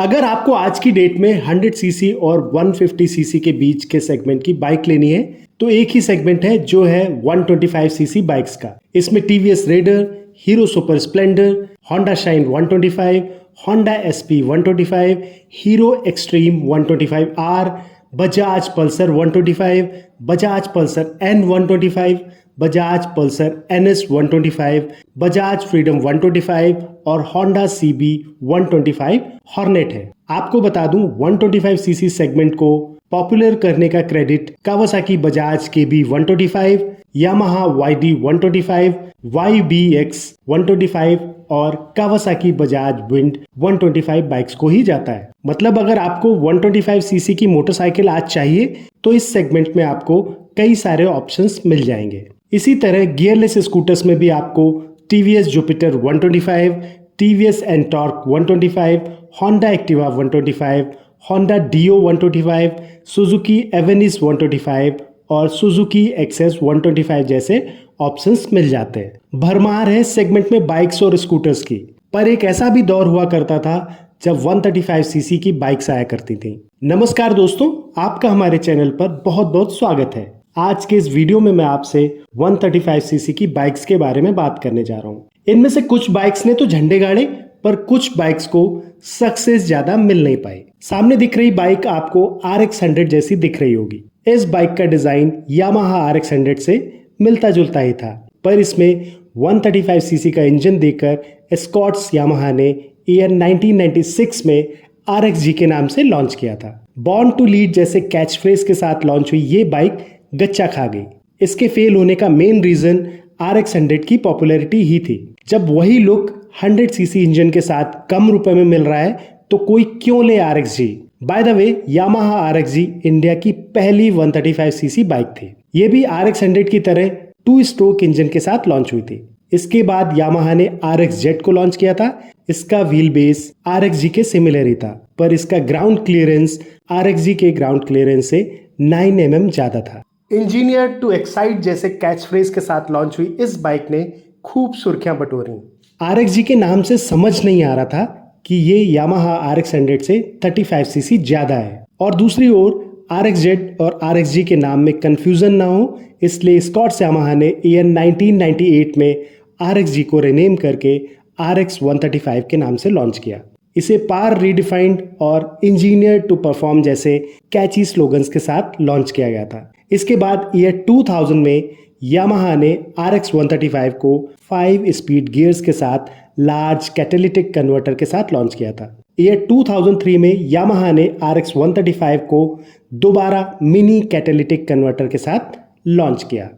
अगर आपको आज की डेट में 100 सीसी और 150 सीसी के बीच के सेगमेंट की बाइक लेनी है तो एक ही सेगमेंट है जो है 125 सीसी बाइक्स का। इसमें TVS raider, hero super Splendor, Honda shine 125, Honda SP 125, hero extreme 125R, Bajaj Pulsar 125, Bajaj Pulsar N 125, Bajaj Pulsar NS 125, Bajaj freedom 125 और होंडा CB 125 हॉर्नेट है। आपको बता दूं 125 सीसी सेगमेंट को पॉपुलर करने का credit Kawasaki Bajaj KB 125, Yamaha YD 125, YBX 125 और कावासाकी बजाज विंड 125 बाइक्स को ही जाता है। मतलब अगर आपको 125 सीसी की मोटरसाइकिल आज चाहिए तो इस सेगमेंट में आपको कई सारे ऑप्शंस मिल जाएंगे। इसी तरह गियरलेस स्कूटर्स में भी आपको TVS Jupiter 125, TVS Ntorq 125, Honda Activa 125, Honda Dio 125, Suzuki Avenis 125 और सुजुकी एक्सेस 125 जैसे ऑप्शंस मिल जाते हैं। भरमार है सेगमेंट में बाइक्स और स्कूटर्स की। पर एक ऐसा भी दौर हुआ करता था जब 135 सीसी की बाइक्स आया करती थी। नमस्कार दोस्तों, आपका हमारे चैनल पर बहुत बहुत स्वागत है। आज के इस वीडियो में मैं आपसे 135 सीसी की बाइक्स के बारे में बात करने जा रहा हूँ। इनमें से कुछ बाइक्स ने तो झंडे गाड़े, पर कुछ बाइक्स को सक्सेस ज्यादा मिल नहीं पाई। सामने दिख रही बाइक आपको RX 100 जैसी दिख रही होगी। इस बाइक का डिजाइन यामाहा RX 100 से मिलता जुलता ही था, पर इसमें 135 सीसी का इंजन देकर एस्कॉर्ट्स यामाहा ने ईयर 1996 में RXG के नाम से लॉन्च किया था। बॉर्न टू लीड जैसे कैच फ्रेज के साथ लॉन्च हुई ये बाइक गच्चा खा गई। इसके फेल होने का मेन रीजन RX 100 की पॉपुलैरिटी ही थी। जब वही लुक 100 सीसी इंजन के साथ कम रुपए में मिल रहा है तो कोई क्यों ले RXG। By the way, Yamaha RXG India की पहली 135 सीसी बाइक थी। ये भी RX 100 की तरह 2 स्ट्रोक इंजन के साथ लॉन्च हुई थी। इसके बाद यामाहा ने RXZ को लॉन्च किया था। इसका व्हील बेस RXG के सिमिलर ही था, पर इसका ग्राउंड क्लियरेंस RXG के ग्राउंड क्लियरेंस से 9 mm ज्यादा था। इंजीनियर टू एक्साइट जैसे कैच फ्रेज के साथ लॉन्च हुई इस बाइक ने खूब सुर्खियां बटोरी। RXG के नाम से समझ नहीं आ रहा था कि ये यामाहा RX 100 से 35 सीसी ज्यादा है, और दूसरी ओर RXZ और RXG के नाम में कंफ्यूजन ना हो इसलिए स्कॉट्स यामाहा ने ईयर 1998 में RXG को रिनेम करके RX 135 के नाम से लॉन्च किया। इसे पार रीडिफाइंड और इंजीनियर टू परफॉर्म जैसे कैची स्लोगन्स के साथ लॉन्च किया गया था। इसके बाद ईयर 2000 में यामाहा ने RX 135 को 5 स्पीड गियर्स के साथ लार्ज कैटालिटिक कन्वर्टर के साथ लॉन्च किया था। ईयर 2003 में यामाहा ने RX 135 को दोबारा मिनी कैटालिटिक कन्वर्टर के साथ लॉन्च किया।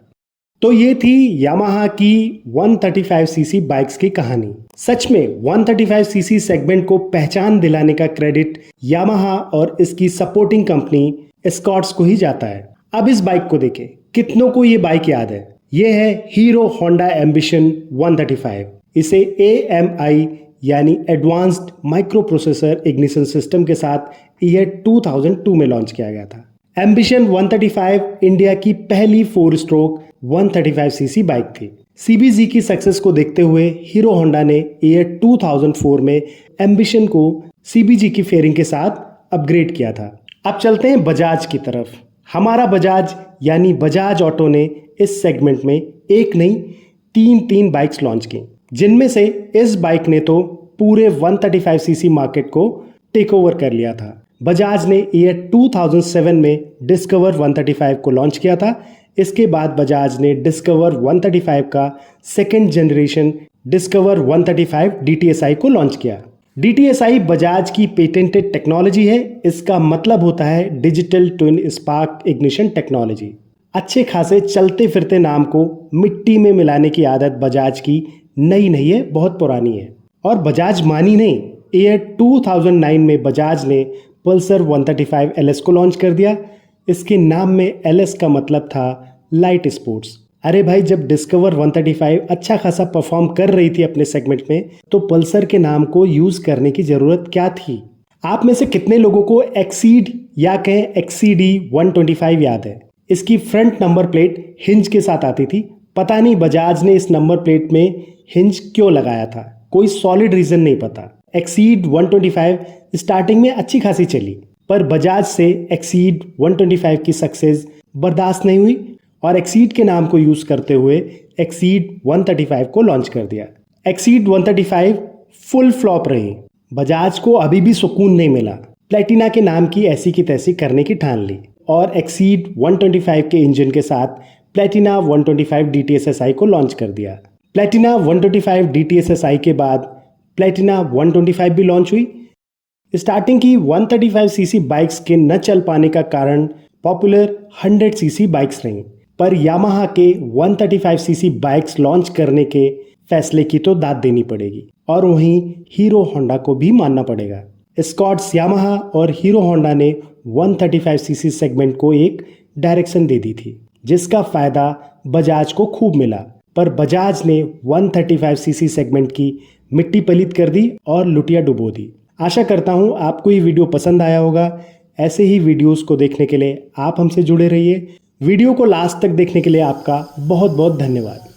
तो ये थी यामाहा की 135 सीसी बाइक्स की कहानी। सच में 135 सीसी सेगमेंट को पहचान दिलाने का क्रेडिट यामाहा और इसकी सपोर्टिंग कंपनी एस्कॉर्ट्स को ही जाता है। अब इस बाइक को देखें, कितनों को ये बाइक याद है। ये है हीरो होंडा एम्बिशन 135। इसे AMI यानी advanced micro processor ignition system के साथ ईयर 2002 में लॉन्च किया गया था। एम्बिशन 135 इंडिया की पहली 4 स्ट्रोक 135 सीसी बाइक थी। CBG की सक्सेस को देखते हुए हीरो होंडा ने ईयर 2004 में एम्बिशन को CBG की फेयरिंग के साथ अपग्रेड किया था। अब चलते हैं बजाज की तरफ। हमारा बजाज यानी बजाज ऑटो ने इस सेगमेंट में एक नहीं 3 बाइक्स लॉन्च की, जिनमें से इस बाइक ने तो पूरे 135 सीसी मार्केट को टेक ओवर कर लिया था। बजाज ने ईयर 2007 में डिस्कवर 135 को लॉन्च किया था। इसके बाद बजाज ने डिस्कवर 135 का सेकेंड जनरेशन डिस्कवर 135 DTSI को लॉन्च किया। DTSI बजाज की पेटेंटेड टेक्नोलॉजी है। इसका मतलब होता है digital twin spark ignition technology. अच्छे खासे चलते फिरते नाम को मिट्टी में मिलाने की आदत बजाज की नई नहीं है, बहुत पुरानी है। और बजाज मानी नहीं, ईयर 2009 में बजाज ने पल्सर 135 LS को लॉन्च कर दिया। इसके नाम में LS का मतलब था लाइट स्पोर्ट्स। अरे भाई, जब डिस्कवर 135 अच्छा खासा परफॉर्म कर रही थी अपने सेगमेंट में तो पल्सर के नाम को यूज करने की जरूरत क्या थी। आप में से कितने लोगों को एक्सीड या कहें XCD 125 याद है। इसकी फ्रंट नंबर प्लेट हिंज के साथ आती थी। पता नहीं बजाज ने इस नंबर प्लेट में हिंज क्यों लगाया था, कोई सॉलिड रीजन नहीं पता। एक्सीड 125 स्टार्टिंग में अच्छी खासी चली, पर बजाज से एक्सीड 125 की सक्सेस बर्दाश्त नहीं हुई और एक्सीड के नाम को यूज करते हुए एक्सीड 135 को लॉन्च कर दिया। एक्सीड 135 फुल फ्लॉप रही। बजाज को अभी भी सुकून नहीं मिला। प्लेटिना के नाम की ऐसी की तैसी करने की ठान ली और एक्सीड 125 के इंजन के साथ प्लेटिना 125 DTS-Si को लॉन्च कर दिया। प्लेटिना 125 DTS-Si के बाद प्लेटिना 125 भी लॉन्च हुई। स्टार्टिंग की 135 सीसी बाइक्स के न चल पाने का कारण पॉपुलर 100 सीसी बाइक्स रहीं, पर यामाहा के 135 सीसी बाइक्स लॉन्च करने के फैसले की तो दाद देनी पड़ेगी और वहीं हीरो होंडा को भी मानना पड़ेगा। स्कॉट्स यामाहा और हीरो होंडा ने 135 सीसी सेगमेंट को एक डायरेक्शन दे दी थी, जिसका फायदा बजाज को खूब मिला, पर बजाज ने 135 सीसी सेगमेंट की मिट्टी पलीत कर दी और लुटिया डुबो दी। आशा करता हूँ आपको ये वीडियो पसंद आया होगा। ऐसे ही वीडियोस को देखने के लिए आप हमसे जुड़े रहिए। वीडियो को लास्ट तक देखने के लिए आपका बहुत बहुत धन्यवाद।